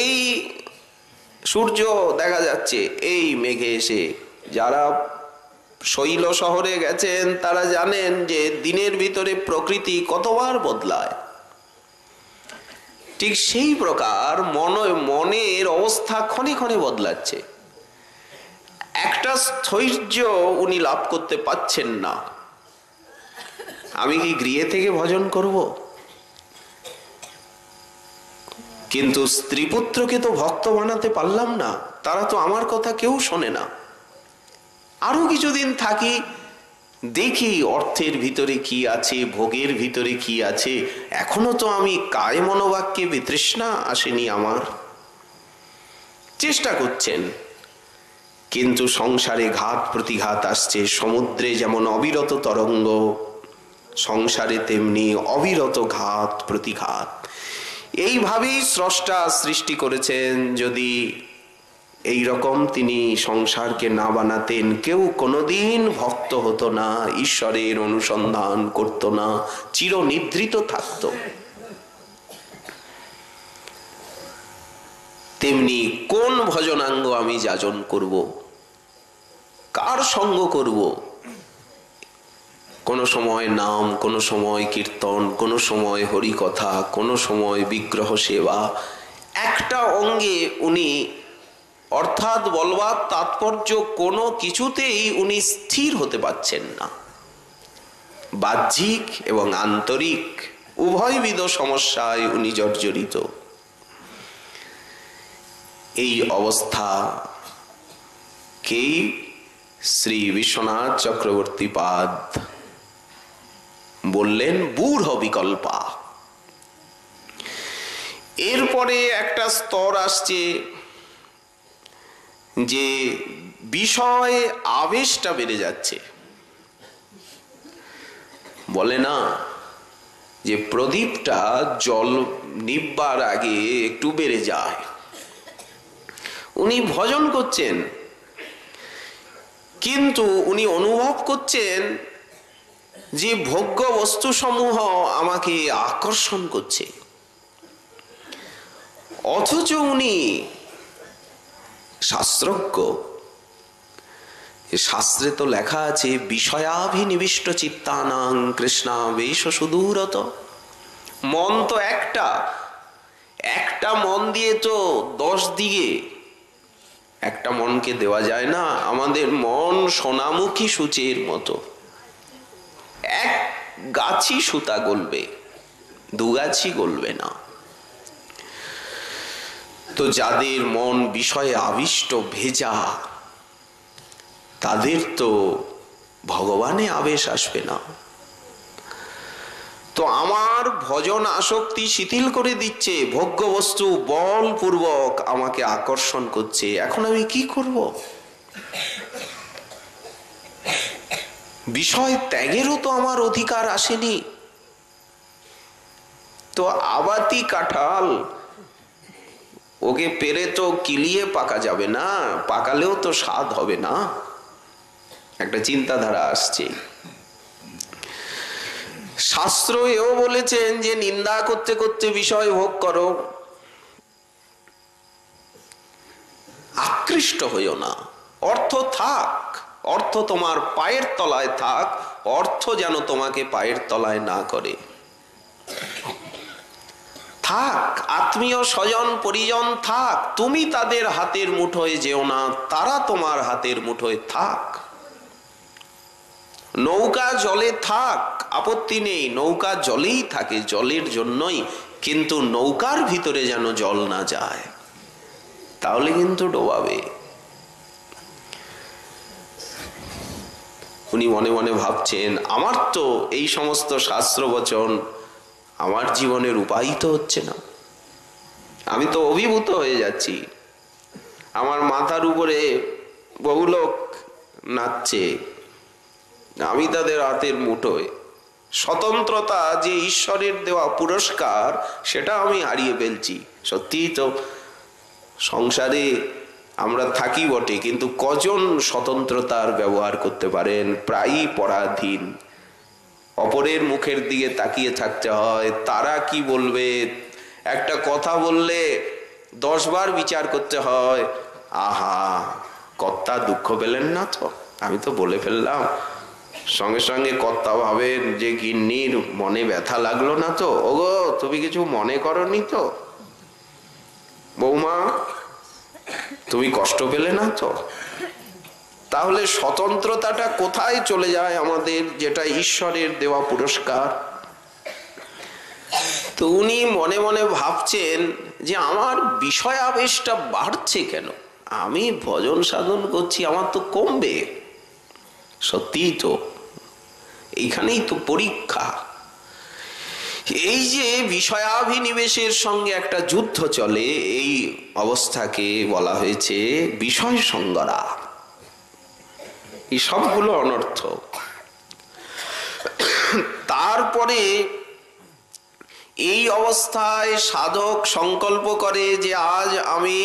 এই সূর্য দেখা যাচ্ছে এই মেঘে এসে, যারা শৈল শহরে গেছেন তারা জানেন যে দিনের ভিতরে প্রকৃতি কতবার বদলায়। ঠিক সেই প্রকার মনের অবস্থা ক্ষণে ক্ষণে বদলাচ্ছে। একটা স্থৈর্য উনি লাভ করতে পাচ্ছেন না। আমি কি গৃহে থেকে ভজন করব? কিন্তু স্ত্রী পুত্রকে তো ভক্ত বানাতে পারলাম না, তারা তো আমার কথা কেউ শোনে না। আরো কিছুদিন থাকি, দেখি অর্থের ভিতরে কি আছে, ভোগের ভিতরে কি আছে। এখনো তো আমি কায় মনোবাক্যে বিতৃষ্ণা আসেনি আমার। চেষ্টা করছেন, কিন্তু সংসারে ঘাত প্রতিঘাত আসছে। সমুদ্রে যেমন অবিরত তরঙ্গ, সংসারে তেমনি অবিরত ঘাত প্রতিঘাত। এইভাবেই স্রষ্টা সৃষ্টি করেছেন। যদি এই রকম তিনি সংসারকে না বানাতেন, কেউ কোনোদিন ভক্ত হতো না, ঈশ্বরের অনুসন্ধান করত না, চিরনিদ্রিত থাকত। তেমনি কোন ভজনাঙ্গ আমি যাজন করব, কার সঙ্গ করব? কোন সময় নাম, কোন সময় কীর্তন, কোন সময় হরিকথা, কোন সময় বিগ্রহ সেবা। একটা অঙ্গে উনি, অর্থাৎ বলবার তাৎপর্য কোনো কিছুতেই উনি স্থির হতে পারছেন না। বাহ্যিক এবং আন্তরিক উভয়বিধ সমস্যায় উনি জর্জরিত। এই অবস্থাকেই শ্রী বিশ্বনাথ চক্রবর্তী পাদ বললেন বুঢ় বিকল্পা। এরপরে একটা স্তর আসছে যে বিষয় আবেশটা বেড়ে যাচ্ছে। বলে না যে প্রদীপটা জল নিববার আগে একটু বেড়ে যায়। উনি ভজন করছেন, কিন্তু উনি অনুভব করছেন যে ভোগ্য বস্তু সমূহ আমাকে আকর্ষণ করছে, অথচ উনি শাস্ত্রজ্ঞ। শাস্ত্রে তো লেখা আছে বিষয়াভিনিবিষ্ট চিত্তানাং কৃষ্ণাবেশ সুদূরত। মন তো একটা মন দিয়ে তো 10 দিকে একটা মনকে দেওয়া যায় না। আমাদের মন সোনামুখী সূচের মতো, এক গাছি সুতা গলবে, 2 গাছি গলবে না। তো যাদের মন বিষয়ে আবিষ্ট ভেজা, তাদের তো ভগবানে আবেশ আসবে না। তো আমার ভজন আসক্তি শিথিল করে দিচ্ছে, ভোগ্য বস্তু বলপূর্বক আমাকে আকর্ষণ করছে। এখন আমি কি করব? বিষয় ত্যাগেরও তো আমার অধিকার আসেনি। তো আবাতি কাঁঠাল, ওকে পেরে তো কিলিয়ে পাকা যাবে না, পাকালেও তো স্বাদ হবে না। একটা চিন্তাধারা আসছে। শাস্ত্র এও বলেছেন যে নিন্দা করতে করতে বিষয় ভোগ করো, আকৃষ্ট হইও না। অর্থ থাক, অর্থ তোমার পায়ের তলায় থাক, অর্থ যেন তোমাকে পায়ের তলায় না করে। থাক, আত্মীয় স্বজন পরিজন থাক, তুমি তাদের হাতের মুঠোয় যেও না, তারা তোমার হাতের মুঠোয় থাক। নৌকা জলে থাক, আপত্তি নেই, নৌকা জলেই থাকে, জলের জন্যই। কিন্তু নৌকার ভিতরে যেন জল না যায়, তাহলে কিন্তু ডোবাবে। উনি মনে মনে ভাবছেন, আমার তো এই সমস্ত শাস্ত্র বচন আমার জীবনে রূপায়িত হচ্ছে না। আমি তো অভিভূত হয়ে যাচ্ছি। আমার মাথার উপরে বহু লোক নাচছে, আমি তাদের হাতের মুঠোয়। স্বতন্ত্রতা যে ঈশ্বরের দেওয়া পুরস্কার, সেটা আমি হারিয়ে ফেলছি। সত্যিই তো সংসারে আমরা থাকি বটে, কিন্তু কজন স্বতন্ত্রতার ব্যবহার করতে পারেন? প্রায়ই পরাধীন। অপরের মুখের দিকে তাকিয়ে থাকতে হয়, তারা কি বলবে। একটা কথা বললে 10 বার বিচার করতে হয়। আহা, কর্তা দুঃখ পেলেন না তো, আমি তো বলে ফেললাম। সঙ্গে সঙ্গে কর্তা ভাবেন যে গিন্নির মনে ব্যথা লাগলো না তো, ওগো তুমি কিছু মনে করনি তো, বৌমা তুমি কষ্ট পেলে না তো। তাহলে স্বতন্ত্রতাটা কোথায় চলে যায় আমাদের, যেটা ঈশ্বরের দেওয়া পুরস্কার? তো উনি মনে মনে ভাবছেন যে আমার বিষয় আবেশটা বাড়ছে কেন? আমি ভজন সাধন করছি, আমার তো কমবে। সত্যিই তো এইখানেই তো পরীক্ষা। এই যে বিষয়াভিনিবেশের সঙ্গে একটা যুদ্ধ চলে, এই অবস্থাকে বলা হয়েছে বিষয় সঙ্গরা। এই সবগুলো অনর্থ। তারপরে এই অবস্থায় সাধক সংকল্প করে যে আজ আমি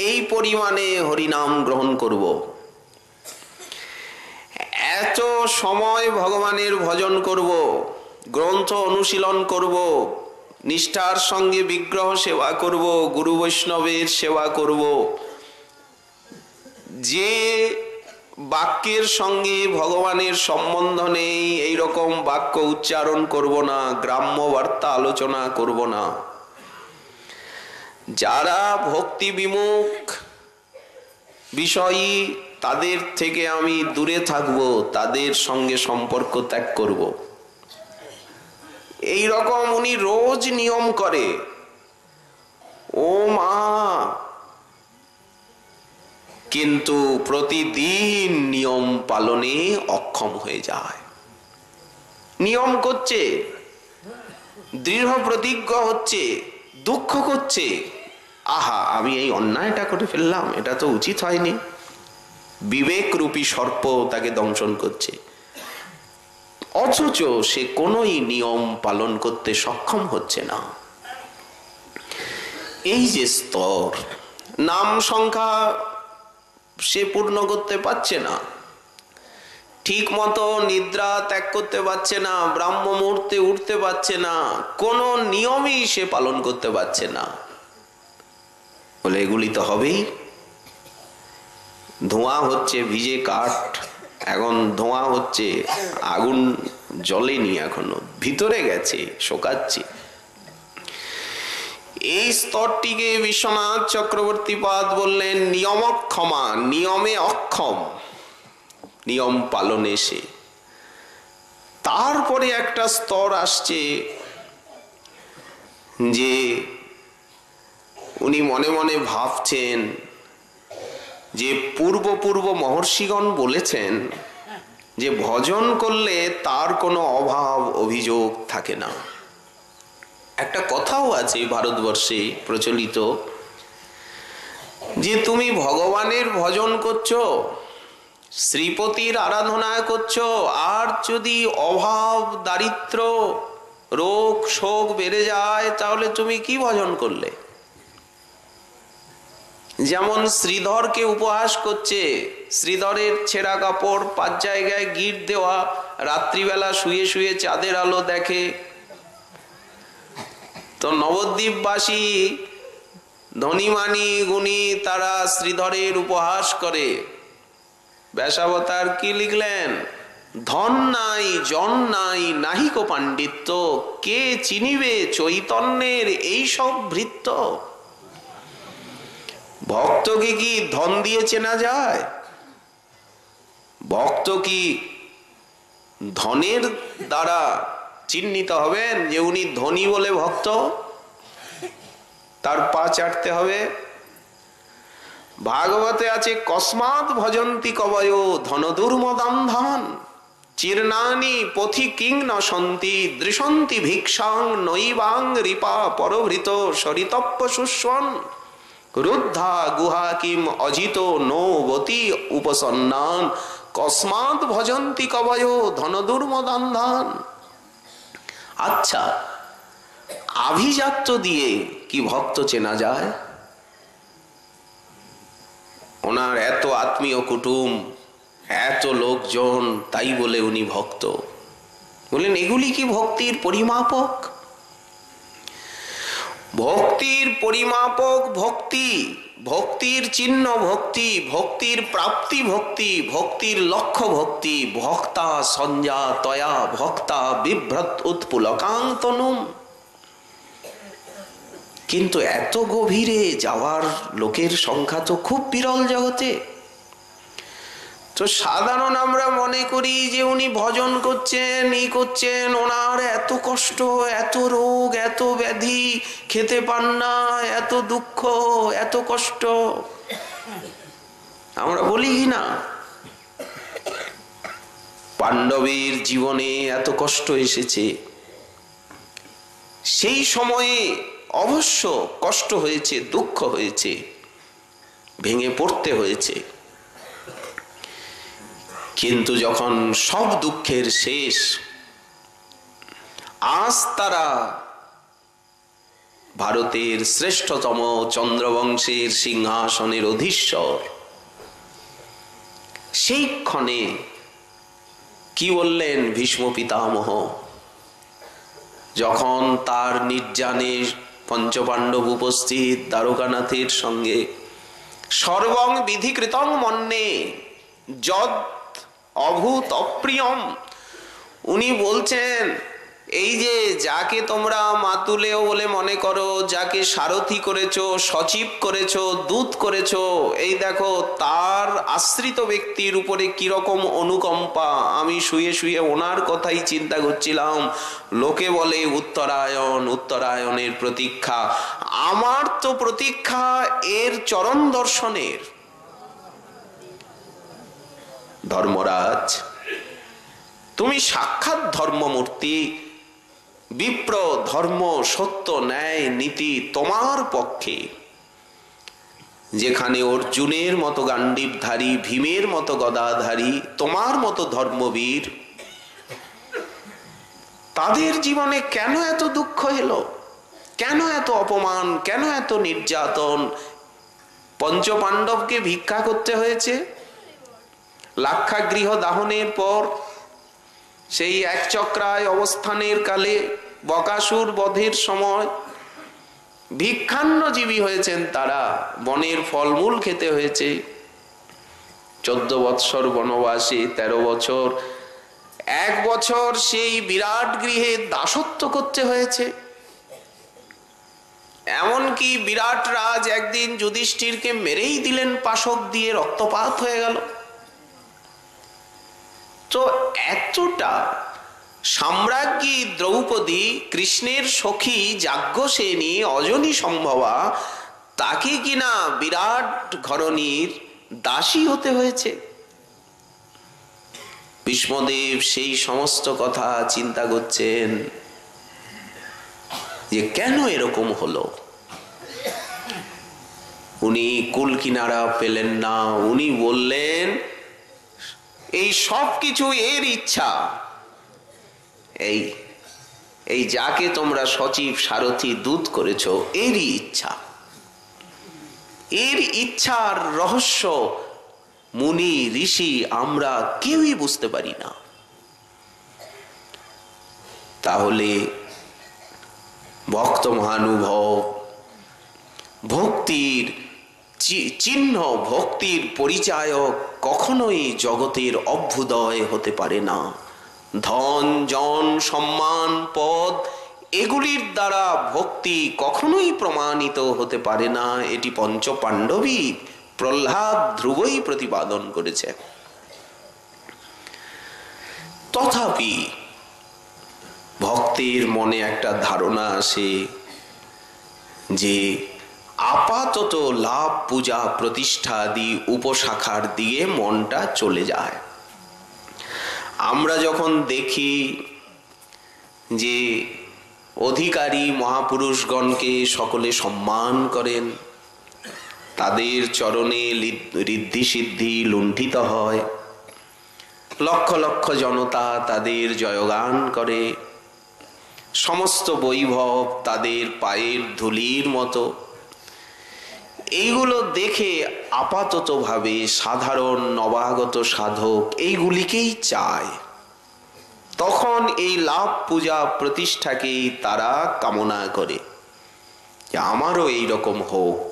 এই পরিমাণে হরিনাম গ্রহণ করব, এত সময় ভগবানের ভজন করব, গ্রন্থ অনুশীলন করব, নিষ্ঠার সঙ্গে বিগ্রহ সেবা করব, গুরু বৈষ্ণবের সেবা করব, যে বাক্যের সঙ্গে ভগবানের সম্বন্ধ নেই এই রকম বাক্য উচ্চারণ করব না, গ্রাম্য বার্তা আলোচনা করব না, যারা ভক্তি বিমুখ বিষয়ী তাদের থেকে আমি দূরে থাকব, তাদের সঙ্গে সম্পর্ক ত্যাগ করব, এই রকম উনি রোজ নিয়ম করে। ও মা, কিন্তু প্রতিদিন নিয়ম পালনে অক্ষম হয়ে যায়। নিয়ম করছে, দৃঢ় প্রতিজ্ঞ হচ্ছে, দুঃখ করছে, আহা আমি এই অন্যায়টা করে ফেললাম, এটা তো উচিত হয়নি। বিবেক রূপী সর্প তাকে দংশন করছে, অথচ সে কোনোই নিয়ম পালন করতে সক্ষম হচ্ছে না। এই যে স্তর, নাম সংখ্যা সে পূর্ণ করতে পারছে না, ঠিক মতো নিদ্রা ত্যাগ করতে পারছে না, ব্রাহ্ম মুহূর্তে উঠতে পারছে না, কোন নিয়মই সে পালন করতে পারছে না। বলে এগুলি তো হবেই। ধোঁয়া হচ্ছে ভিজে কাঠ, এখন ধোঁয়া হচ্ছে, আগুন জ্বলেনি, এখনো ভিতরে গেছে, শোকাচ্ছে। এই স্তরটিকে বিশ্বনাথ চক্রবর্তী পাদ বললেন নিয়মক্ষমা, নিয়মে অক্ষম, নিয়ম পালনে সে। তারপরে একটা স্তর আসছে যে উনি মনে মনে ভাবছেন যে পূর্ব মহর্ষিগণ বলেছেন যে ভজন করলে তার কোনো অভাব অভিযোগ থাকে না। একটা কথাও আছে ভারতবর্ষে প্রচলিত, যে তুমি ভগবানের ভজন করছো, শ্রীপতির আরাধনা করছো, আর যদি অভাব দারিদ্র রোগ শোক বেড়ে যায় তাহলে তুমি কি ভজন করলে? যেমন শ্রীধরকে উপহাস করছে, শ্রীধরের ছেঁড়া কাপড়, 5 জায়গায় গিট দেওয়া, রাত্রিবেলা শুয়ে শুয়ে চাঁদের আলো দেখে। তো নবদ্বীপবাসী ধনীমানি গুণী তারা শ্রীধরের উপহাস করে। ব্যাসাবতার কি লিখলেন? ধন নাই জন নাই নাহিক পাণ্ডিত্য, কে চিনিবে চৈতন্যের এই সব ভৃত্য। ভক্তকে কি ধন দিয়ে চেনা যায়? ভক্ত কি ধনের দ্বারা চিহ্নিত হবেন যে উনি ধনী বলে ভক্ত? তার পা চাটতে হবে। ভাগবতে আছে কস্মাৎ ভজন্তি কবয় ধন দুর্মদান্ধান চির্নানি পথি কিং ন সন্তি দৃশন্তি ভিক্ষাং নৈবাং রিপা পরভৃত সরিতপ্প সুস্বন রুদ্ধা গুহা কিম অজিত নৌবতী উপসন্নান কস্মাৎ ভজন্তি কবয় ধন দুর্মদান্ধান। আচ্ছা, আভিজাত্য দিয়ে কি ভক্ত চেনা যায়? ওনার এত আত্মীয় কুটুম, এত লোকজন, তাই বলে উনি ভক্ত? বলেন এগুলি কি ভক্তির পরিমাপক? ভক্তির পরিমাপক ভক্তি, ভক্তির চিহ্ন ভক্তি, ভক্তির প্রাপ্তি ভক্তি, ভক্তির লক্ষ্য ভক্তি। ভক্তা সঞ্জা তয়া ভক্তা বিভ্রত উৎপুলকাং তনুম। কিন্তু এত গভীরে যাওয়ার লোকের সংখ্যা তো খুব বিরল জগতে। তো সাধারণ আমরা মনে করি যে উনি ভজন করছেন, ই করছেন, ওনার এত কষ্ট, এত রোগ, এত ব্যাধি, খেতে পান না, এত দুঃখ, এত কষ্ট। আমরা বলি কি না, পাণ্ডবের জীবনে এত কষ্ট এসেছে, সেই সময়ে অবশ্য কষ্ট হয়েছে, দুঃখ হয়েছে, ভেঙে পড়তে হয়েছে, কিন্তু যখন সব দুঃখের শেষ, আজ তারা ভারতের শ্রেষ্ঠতম চন্দ্রবংশের সিংহাসনের অধীশ্বর। সেই ক্ষণে কি বললেন ভীষ্ম পিতামহ, যখন তার নির্যানে পঞ্চপাণ্ডব উপস্থিত দ্বারকানাথের সঙ্গে, সর্বং বিধিকৃতং মন্যে যদ অভূত অপ্রিয়ম, উনি বলছেন এই যে যাকে তোমরা মাতুলেও বলে মনে করো, যাকে সারথি করেছো, সচিব করেছো, দূত করেছো, এই দেখো তার আশ্রিত ব্যক্তির উপরে কিরকম অনুকম্পা। আমি শুয়ে শুয়ে ওনার কথাই চিন্তা করছিলাম। লোকে বলে উত্তরায়ণ, উত্তরায়ণের প্রতীক্ষা, আমার তো প্রতীক্ষা এর চরণ দর্শনের। ধর্মরাজ, তুমি সাক্ষাৎ ধর্মমূর্তি, বিপ্র, ধর্ম, সত্য, ন্যায়, নীতি তোমার পক্ষে। যেখানে অর্জুনের মতো গান্ডীবধারী, ভীমের মতো গদাধারী, তোমার মতো ধর্মবীর, তাদের জীবনে কেন এত দুঃখ এলো? কেন এত অপমান? কেন এত নির্যাতন? পঞ্চপাণ্ডবকে ভিক্ষা করতে হয়েছে। লাক্ষাগৃহ দাহনের পর সেই এক চক্রায় অবস্থানের কালে, বকাসুর বধের সময় ভিক্ষান্নজীবী হয়েছেন তারা, বনের ফলমূল খেতে হয়েছে। 14 বৎসর বনবাসে, 13 বছর, 1 বছর সেই বিরাট গৃহে দাসত্ব করতে হয়েছে। এমনকি বিরাট রাজ একদিন যুধিষ্ঠিরকে মেরেই দিলেন পাশক দিয়ে, রক্তপাত হয়ে গেল। তো এতটা সাম্রাজ্ঞী দ্রৌপদী, কৃষ্ণের সখী যাজ্ঞসেনী, অজনী সম্ভবা, তাকে কিনা বিরাট ঘরণীর দাসী হতে হয়েছে। ভীষ্মদেব সেই সমস্ত কথা চিন্তা করছেন যে কেন এরকম হলো। উনি কুল কিনারা পেলেন না। উনি বললেন এই সব কিছু এর ইচ্ছা। এই যাকে তোমরা সচিব, সারথি, দূত করেছো, এরই ইচ্ছা। এর ইচ্ছার রহস্য মুনি, ঋষি, আমরা কেউই বুঝতে পারি না। তাহলে ভক্ত মহানুভব, ভক্তির চিহ্ন, ভক্তির পরিচায়ক কখনোই জগতের অভ্যুদয় হতে পারে না। ধন, জন, সম্মান, পদ, এগুলির দ্বারা ভক্তি কখনোই প্রমাণিত হতে পারে না। এটি পঞ্চপাণ্ডবী, প্রহ্লাদ, ধ্রুবই প্রতিপাদন করেছে। তথাপি ভক্তের মনে একটা ধারণা আসে যে আপাতত লাভ, পূজা, প্রতিষ্ঠা আদি উপশাখার দিকে মনটা চলে যায়। আমরা যখন দেখি যে অধিকারী মহাপুরুষগণকে সকলে সম্মান করেন, তাদের চরণে ঋদ্ধি সিদ্ধি লুণ্ঠিত হয়, লক্ষ লক্ষ জনতা তাদের জয়গান করে, সমস্ত বৈভব তাদের পায়ের ধুলির মতো, এইগুলো দেখে আপাতত ভাবে সাধারণ নবাগত সাধক এইগুলিকেই চায়। তখন এই লাভ, পূজা, প্রতিষ্ঠাকেই তারা কামনা করে যে আমারও এইরকম হোক।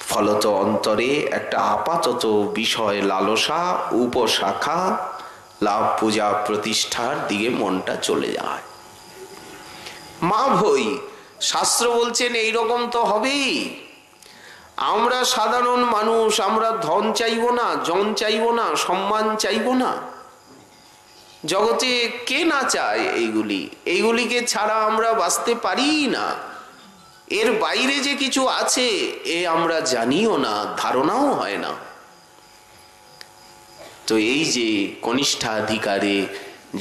ফলত অন্তরে একটা আপাতত বিষয় লালসা, উপশাখা, লাভ, পূজা, প্রতিষ্ঠার দিকে মনটা চলে যায়। মা ভই, শাস্ত্র বলছেন এইরকম তো হবেই। আমরা সাধারণ মানুষ, আমরা ধন চাইব না, জন চাইব না, সম্মান চাইব না। জগতে কে না চায় এইগুলিকে ছাড়া আমরা বাঁচতে পারি না। এর বাইরে যে কিছু আছে এ আমরা জানিও না, ধারণাও হয় না। তো এই যে কনিষ্ঠাধিকারে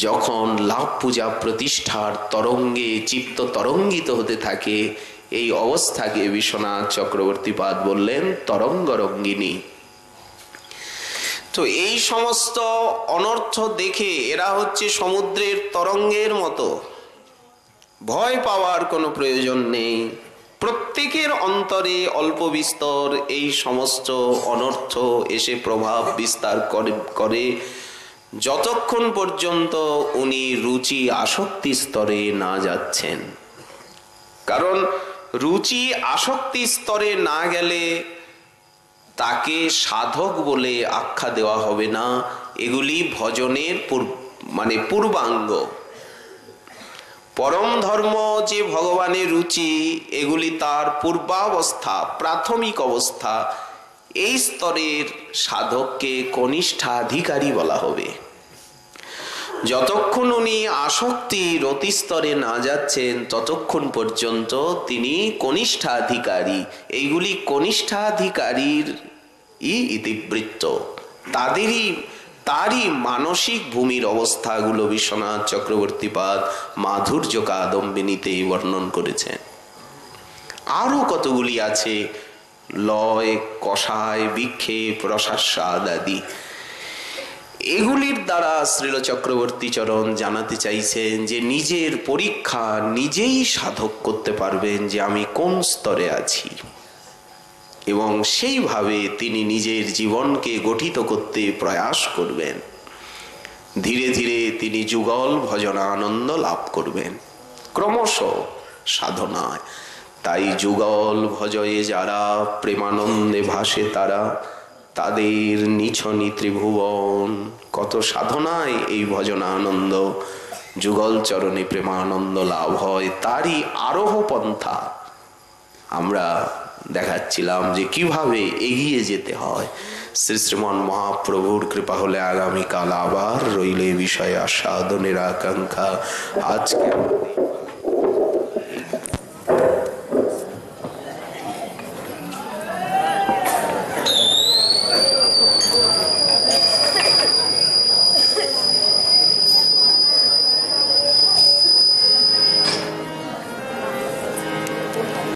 যখন লাভ পূজা প্রতিষ্ঠার তরঙ্গে চিত্ত তরঙ্গিত হতে থাকে, এই অবস্থাকে বিশ্বনাথ চক্রবর্তীপাদ বললেন তরঙ্গরঙ্গিনী। তো এই সমস্ত অনর্থ দেখে এরা হচ্ছে সমুদ্রের তরঙ্গের মতো, ভয় পাওয়ার কোনো প্রয়োজন নেই। প্রত্যেকের অন্তরে অল্প বিস্তর এই সমস্ত অনর্থ এসে প্রভাব বিস্তার করে যতক্ষণ পর্যন্ত উনি রুচি আসক্তি স্তরে না যাচ্ছেন। কারণ রুচি আসক্তি স্তরে না গেলে তাকে সাধক বলে আখ্যা দেওয়া হবে না। এগুলি ভজনের পূর্বাঙ্গ। পরম ধর্ম যে ভগবানের রুচি, এগুলি তার পূর্বাবস্থা, প্রাথমিক অবস্থা। এই স্তরের সাধককে কনিষ্ঠাধিকারী বলা হবে। যতক্ষণ উনি আসক্তির অতি স্তরে না যাচ্ছেন ততক্ষণ পর্যন্ত তিনি কনিষ্ঠাধিকারী। এইগুলি কনিষ্ঠাধিকারীর ইতিবৃত্ত, তারই মানসিক ভূমির অবস্থাগুলো বিশ্বনাথ চক্রবর্তীপাদ মাধুর্য কাদম্বিনীতে বর্ণন করেছেন। আরো কতগুলি আছে, লয়, কষায়, বিক্ষেপ, রসাস্বাদ আদি। এগুলির দ্বারা শ্রীল চক্রবর্তী চরণ জানাতে চাইছেন যে নিজের পরীক্ষা নিজেই সাধক করতে পারবেন যে আমি কোন স্তরে আছি, এবং সেইভাবে তিনি নিজের জীবনকে গঠিত করতে প্রয়াস করবেন। ধীরে ধীরে তিনি যুগল ভজনানন্দ লাভ করবেন ক্রমশ সাধনায়। তাই যুগল ভজয়ে যারা প্রেমানন্দে ভাসে তারা, তাদের নিছনি ত্রিভুবন। কত সাধনায় এই ভজনানন্দ যুগল চরণে প্রেমানন্দ লাভ হয়, তারই আরোহ পন্থা আমরা দেখাচ্ছিলাম যে কিভাবে এগিয়ে যেতে হয়। শ্রী শ্রীমন মহাপ্রভুর কৃপা হলে আগামীকাল আবার রইল এ বিষয়ে আস্বাদনের আকাঙ্ক্ষা। আজকে